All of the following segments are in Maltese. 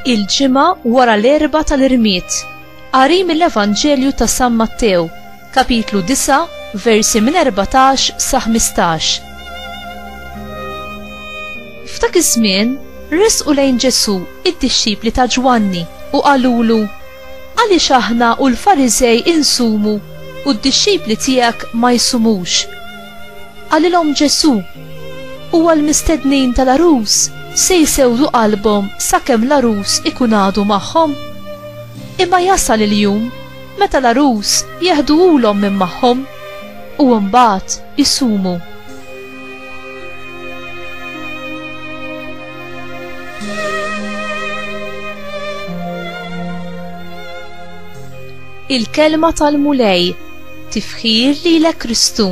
Il-ġimgħa wara l-erba' tal-Irmiet. Qari mill-Evanġelju ta' San Mattew, kapitlu 9, versi minn 14 sa 15. F'dak iż-żmien resqu lejn Ġesu id-dixxipli ta' Ġwanni u qalulu: għaliex aħna u l-Fariżej insumu u d-dixxipli tiegħek ma jsumux? Qalilhom Ġesu: huwa l-mistednin tal-arus se jsewdu qalbhom sakemm l-arus ikun għadu magħhom? Imma jasal il-jum meta l-arus jeħduhulhom minn magħhom u mbagħad isumu. Il-kelma tal-mulej, tifħir lilek Kristu.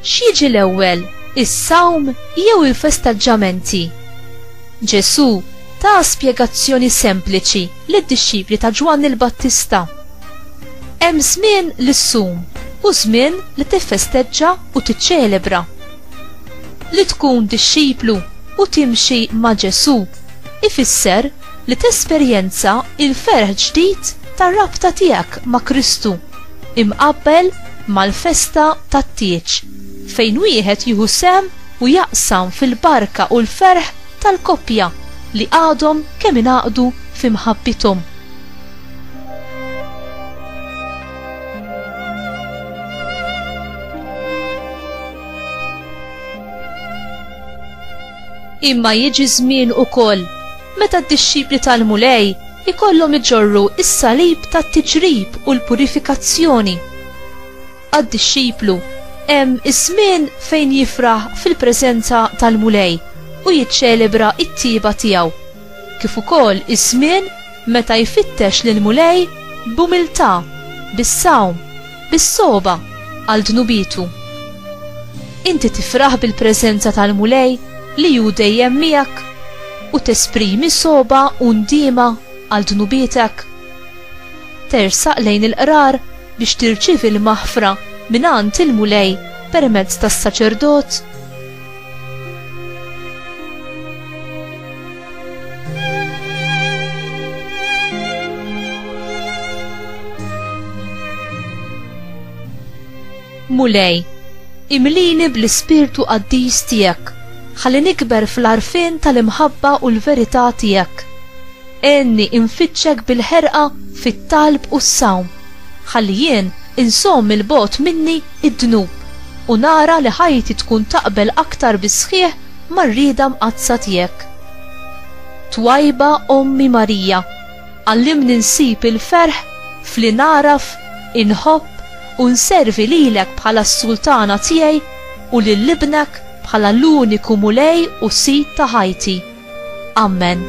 X'jiġi l-ewwel, is-sawm jew il-festaġġamenti? Ġesu ta' spjegazzjoni sempliċi lid-dixxipli ta' Ġwanni l-Battista. Hemm żmien lis-sum u żmien li tiffesteġġa u tiċċelebra. Li tkun dixxiplu u timxi ma' Ġesu ifisser li tesperjenza il-ferħ ġdid tar-rabta tiegħek ma' Kristu imqabbel mal-festa tat-tieġ fejn wieħed jieħu sehem u jaqsam fil-barka u l-ferħ tal-koppja li għadhom kemm ingħaqdu f'imħabbithom. Imma jiġi żmien ukoll meta d-dixxipli tal-mulej ikollhom iġorru is-salib tat-tiġrib u l-purifikazzjoni. Għad-dixxiplu hemm iż-żmien fejn jifraħ fil-preżenza tal-mulej u jiċċelebra t-tieba tiegħu, kif ukoll iż-żmien meta jfittex lil mulej b'umiltà, bis-sawm, bis-soba għal dnubitu. Inti tifraħ bil-preżenza tal-mulej li hu dejjem miegħek u tesprimi soba u ndiema għal dnubietek. Tersaq lejn il-qrar biex tirċievi l-maħfra minant il-mulej permezz tas-saċerdot. Mulej, imlini bl-ispirtu qaddis tiegħek, ħalli nikber fl-għarfien tal-imħabba u l-verità tiegħek. Enni infittxek bil-ħerqa fit-talb u s-sawm, ħalli jien insomm il-bot minni id-dnub u nara li ħajti tkun taqbel aktar bisħieħ mar-rieda mqazza tiegħek. Twajba Ommi Marija, għallimni nsib il-ferħ fli naraf, inħobb u nservi lilek bħala s-sultana tiegħi u lil libnek bħala l-uniku mulej u sit ta' ħajti. Amen.